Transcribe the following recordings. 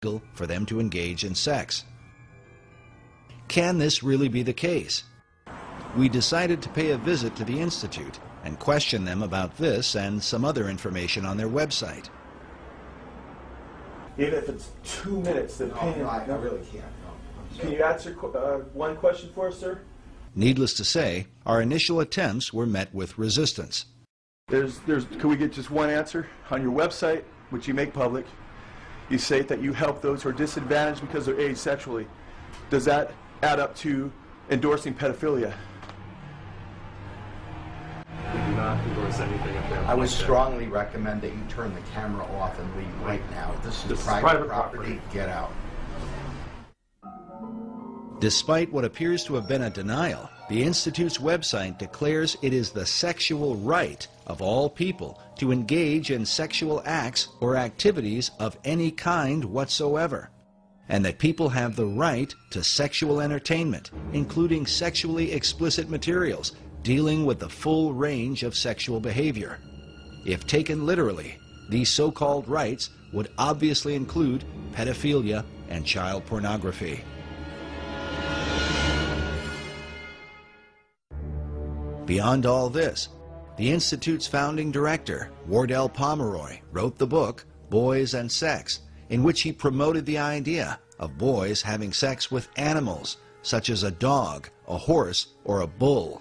legal for them to engage in sex. Can this really be the case? We decided to pay a visit to the Institute and question them about this and some other information on their website. Even if it's 2 minutes, the opinion... No, I really can't. No, can you answer one question for us, sir? Needless to say, our initial attempts were met with resistance. Can we get just one answer? On your website, which you make public, you say that you help those who are disadvantaged because they're aged sexually. Does that add up to endorsing pedophilia? We do not endorse anything of that. I would strongly recommend that you turn the camera off and leave right now. This is private property. Get out. Despite what appears to have been a denial, the Institute's website declares it is the sexual right of all people to engage in sexual acts or activities of any kind whatsoever, and that people have the right to sexual entertainment, including sexually explicit materials dealing with the full range of sexual behavior. If taken literally, these so-called rights would obviously include pedophilia and child pornography. Beyond all this, the Institute's founding director, Wardell Pomeroy, wrote the book, Boys and Sex, in which he promoted the idea of boys having sex with animals, such as a dog, a horse, or a bull.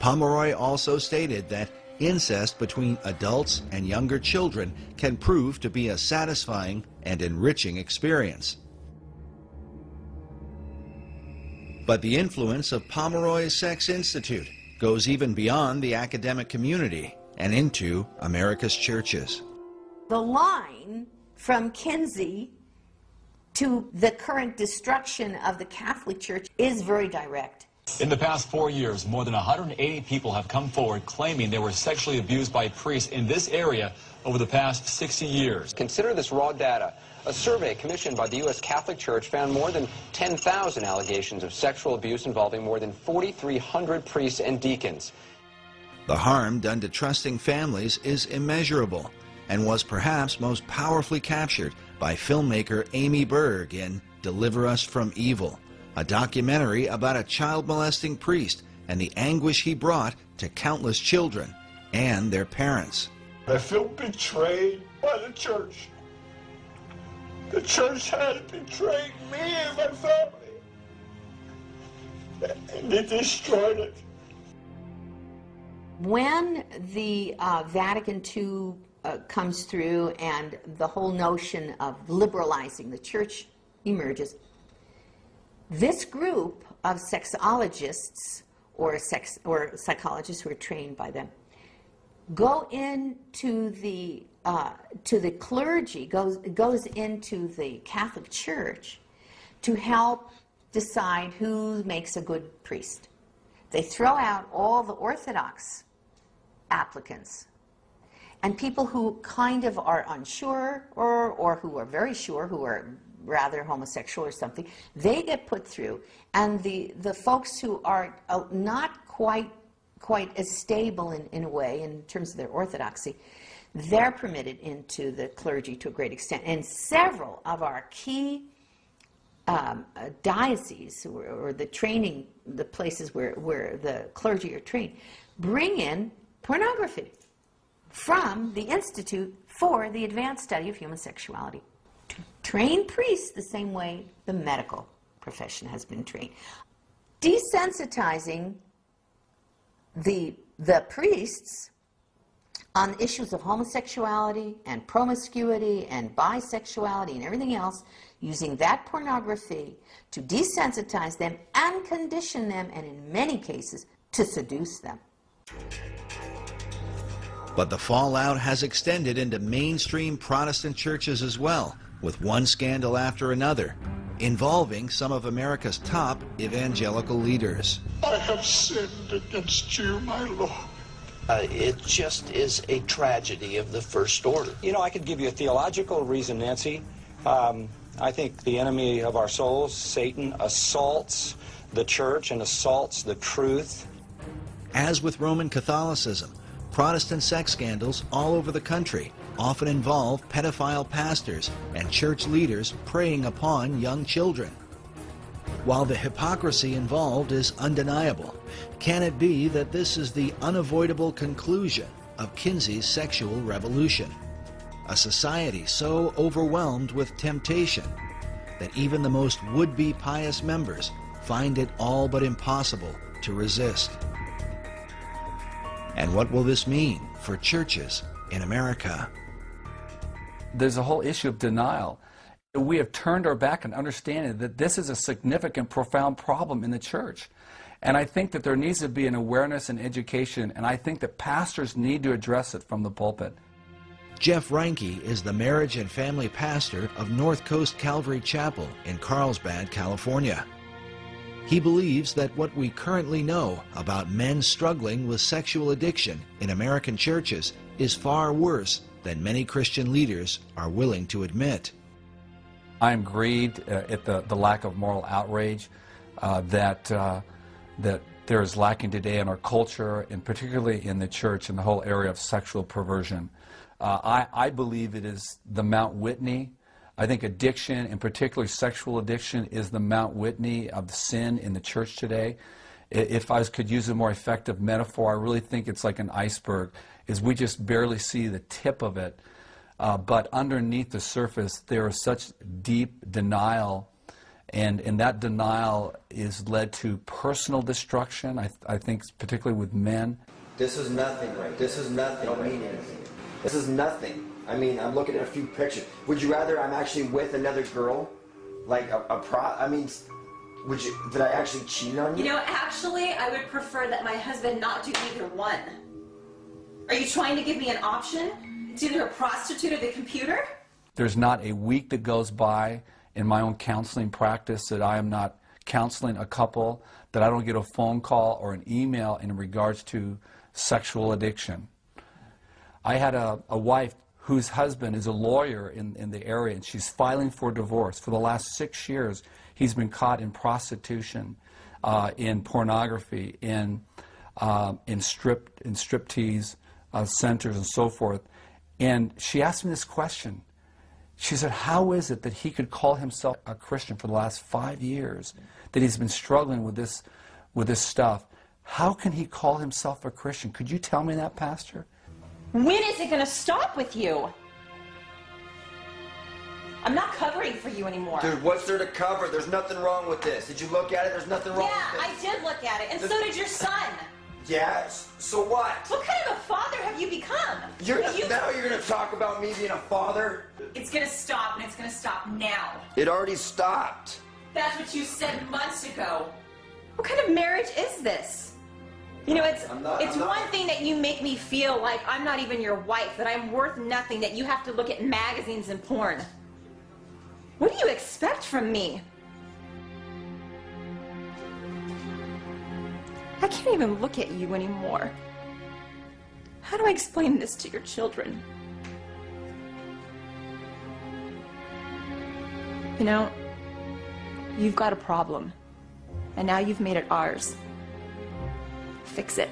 Pomeroy also stated that incest between adults and younger children can prove to be a satisfying and enriching experience. But the influence of Pomeroy's Sex Institute goes even beyond the academic community and into America's churches. The line from Kinsey to the current destruction of the Catholic Church is very direct. In the past 4 years, more than 180 people have come forward claiming they were sexually abused by priests in this area over the past 60 years. Consider this raw data. A survey commissioned by the U.S. Catholic Church found more than 10,000 allegations of sexual abuse involving more than 4,300 priests and deacons. The harm done to trusting families is immeasurable and was perhaps most powerfully captured by filmmaker Amy Berg in Deliver Us from Evil, a documentary about a child-molesting priest and the anguish he brought to countless children and their parents. I feel betrayed by the church. The church had betrayed me and my family, and they destroyed it. When the Vatican II comes through and the whole notion of liberalizing the church emerges, this group of sexologists or psychologists who are trained by them go into the clergy, goes into the Catholic Church to help decide who makes a good priest. They throw out all the Orthodox applicants, and people who kind of are unsure or who are very sure, who are rather homosexual or something, they get put through, and the folks who are not quite as stable in a way in terms of their orthodoxy, they're permitted into the clergy to a great extent. And several of our key dioceses, or the training, the places where the clergy are trained, bring in pornography from the Institute for the Advanced Study of Human Sexuality to train priests the same way the medical profession has been trained. Desensitizing the priests on issues of homosexuality and promiscuity and bisexuality and everything else, using that pornography to desensitize them and condition them, and in many cases, to seduce them. But the fallout has extended into mainstream Protestant churches as well, with one scandal after another, involving some of America's top evangelical leaders. I have sinned against you, my Lord. It just is a tragedy of the first order. You know, I could give you a theological reason, Nancy. I think the enemy of our souls, Satan, assaults the church and assaults the truth. As with Roman Catholicism, Protestant sex scandals all over the country often involve pedophile pastors and church leaders preying upon young children. While the hypocrisy involved is undeniable, can it be that this is the unavoidable conclusion of Kinsey's sexual revolution? A society so overwhelmed with temptation that even the most would-be pious members find it all but impossible to resist. And what will this mean for churches in America? There's a whole issue of denial. We have turned our back on understanding that this is a significant, profound problem in the church. And I think that there needs to be an awareness and education, and I think that pastors need to address it from the pulpit. Jeff Reinke is the marriage and family pastor of North Coast Calvary Chapel in Carlsbad, California. He believes that what we currently know about men struggling with sexual addiction in American churches is far worse than many Christian leaders are willing to admit. I am grieved at the lack of moral outrage that there is lacking today in our culture, and particularly in the church, in the whole area of sexual perversion. I believe it is the Mount Whitney. I think addiction, and particularly sexual addiction, is the Mount Whitney of sin in the church today. If I could use a more effective metaphor, I really think it's like an iceberg, is we just barely see the tip of it. But underneath the surface, there is such deep denial, and that denial is led to personal destruction, I think, particularly with men. This is nothing, right? This is nothing. Don't mean anything. This is nothing. I mean, I'm looking at a few pictures. Would you rather I'm actually with another girl? Like I mean, did I actually cheat on you? You know, actually, I would prefer that my husband not do either one. Are you trying to give me an option? It's either a prostitute or the computer? There's not a week that goes by in my own counseling practice that I am not counseling a couple, that I don't get a phone call or an email in regards to sexual addiction. I had a wife whose husband is a lawyer in the area, and she's filing for divorce. For the last 6 years, he's been caught in prostitution, in pornography, in striptease centers and so forth. And she asked me this question. She said, how is it that he could call himself a Christian for the last 5 years, that he's been struggling with this stuff? How can he call himself a Christian? Could you tell me that, Pastor? When is it going to stop with you? I'm not covering for you anymore. Dude, what's there to cover? There's nothing wrong with this. Did you look at it? There's nothing wrong with this. Yeah, I did look at it, and so did your son. Yes? So what? What kind of a father have you become? Now you're going to talk about me being a father? It's going to stop, and it's going to stop now. It already stopped. That's what you said months ago. What kind of marriage is this? You know, it's one thing that you make me feel like I'm not even your wife, that I'm worth nothing, that you have to look at magazines and porn. What do you expect from me? I can't even look at you anymore. How do I explain this to your children? You know, you've got a problem, and now you've made it ours. Fix it.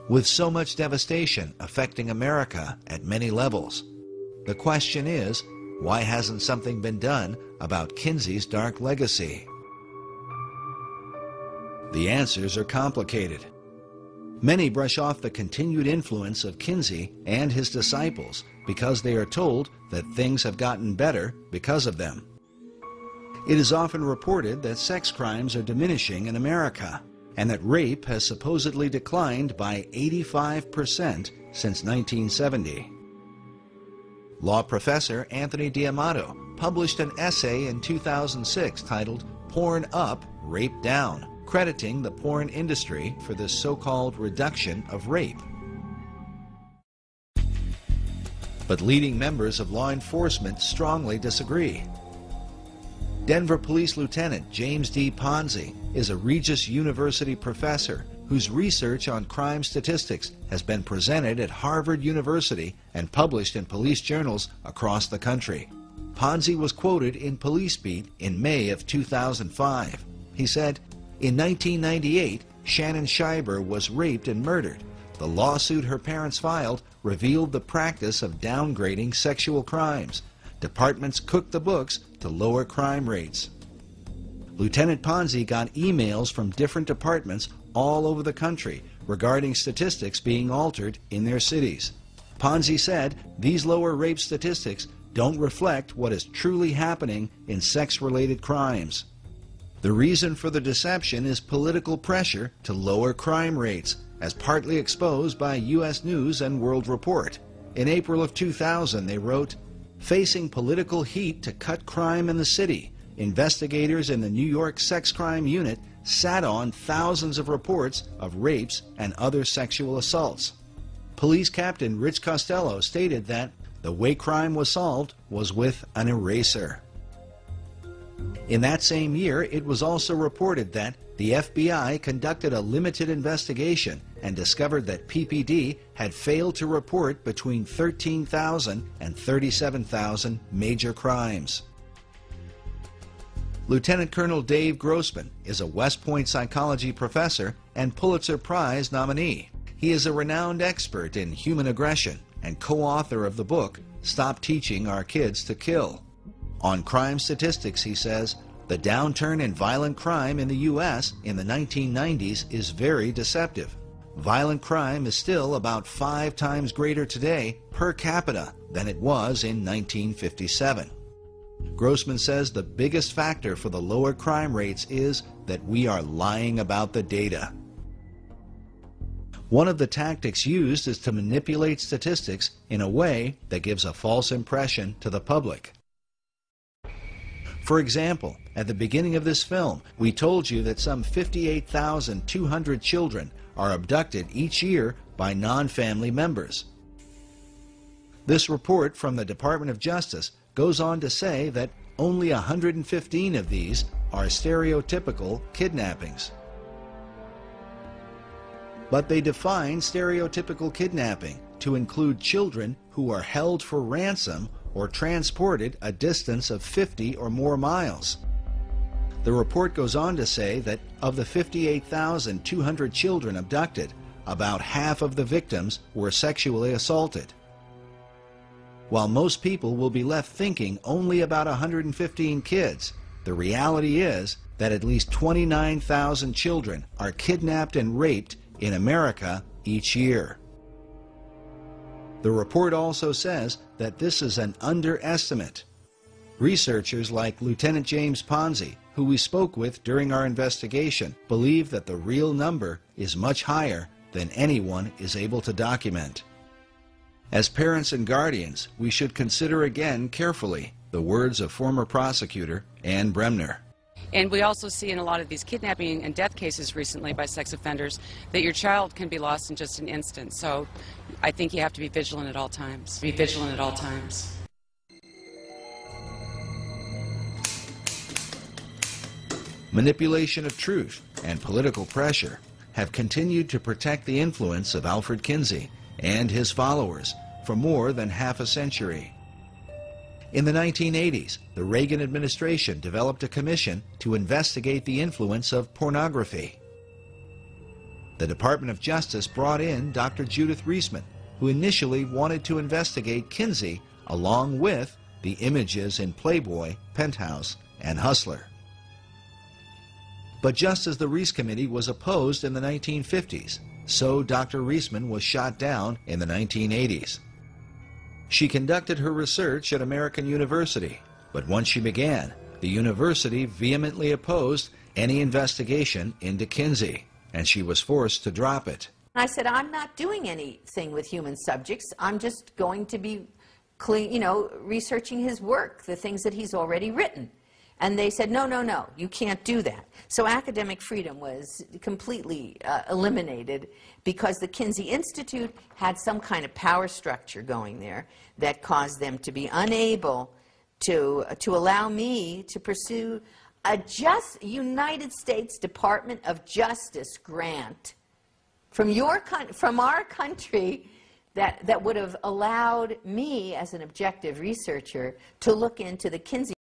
With so much devastation affecting America at many levels, the question is, why hasn't something been done about Kinsey's dark legacy? The answers are complicated. Many brush off the continued influence of Kinsey and his disciples because they are told that things have gotten better because of them. It is often reported that sex crimes are diminishing in America, and that rape has supposedly declined by 85% since 1970. Law professor Anthony D'Amato published an essay in 2006 titled Porn Up, Rape Down, crediting the porn industry for this so-called reduction of rape. But leading members of law enforcement strongly disagree. Denver Police Lieutenant James D. Ponzi is a Regis University professor whose research on crime statistics has been presented at Harvard University and published in police journals across the country. Ponzi was quoted in Police Beat in May of 2005. He said, "In 1998, Shannon Schreiber was raped and murdered. The lawsuit her parents filed revealed the practice of downgrading sexual crimes. Departments cooked the books to lower crime rates." Lieutenant Ponzi got emails from different departments all over the country regarding statistics being altered in their cities. Ponzi said these lower rape statistics don't reflect what is truly happening in sex-related crimes. The reason for the deception is political pressure to lower crime rates, as partly exposed by U.S. News and World Report. In April of 2000, they wrote, "Facing political heat to cut crime in the city, investigators in the New York Sex Crime Unit sat on thousands of reports of rapes and other sexual assaults." Police Captain Rich Costello stated that the way crime was solved was with an eraser. In that same year, it was also reported that the FBI conducted a limited investigation and discovered that PPD had failed to report between 13,000 and 37,000 major crimes. Lieutenant Colonel Dave Grossman is a West Point psychology professor and Pulitzer Prize nominee. He is a renowned expert in human aggression and co-author of the book, Stop Teaching Our Kids to Kill. On crime statistics, he says, the downturn in violent crime in the U.S. in the 1990s is very deceptive. Violent crime is still about 5 times greater today per capita than it was in 1957. Grossman says the biggest factor for the lower crime rates is that we are lying about the data. One of the tactics used is to manipulate statistics in a way that gives a false impression to the public. For example, at the beginning of this film, we told you that some 58,200 children are abducted each year by non-family members. This report from the Department of Justice goes on to say that only 115 of these are stereotypical kidnappings. But they define stereotypical kidnapping to include children who are held for ransom or transported a distance of 50 or more miles. The report goes on to say that of the 58,200 children abducted, about half of the victims were sexually assaulted. While most people will be left thinking only about 115 kids, the reality is that at least 29,000 children are kidnapped and raped in America each year. The report also says that this is an underestimate. Researchers like Lieutenant James Ponzi, who we spoke with during our investigation, believe that the real number is much higher than anyone is able to document. As parents and guardians, we should consider again carefully the words of former prosecutor Ann Bremner. And we also see in a lot of these kidnapping and death cases recently by sex offenders that your child can be lost in just an instant. So I think you have to be vigilant at all times. Be vigilant at all times. Manipulation of truth and political pressure have continued to protect the influence of Alfred Kinsey and his followers for more than half a century. In the 1980s, the Reagan administration developed a commission to investigate the influence of pornography. The Department of Justice brought in Dr. Judith Reisman, who initially wanted to investigate Kinsey along with the images in Playboy, Penthouse, and Hustler. But just as the Reis Committee was opposed in the 1950s, so Dr. Reisman was shot down in the 1980s. She conducted her research at American University, but once she began, the university vehemently opposed any investigation into Kinsey, and she was forced to drop it. I said, I'm not doing anything with human subjects. I'm just going to be researching his work, the things that he's already written. And they said, no, no, no, you can't do that. So academic freedom was completely eliminated because the Kinsey Institute had some kind of power structure going there that caused them to be unable to allow me to pursue a United States Department of Justice grant from our country that would have allowed me, as an objective researcher, to look into the Kinsey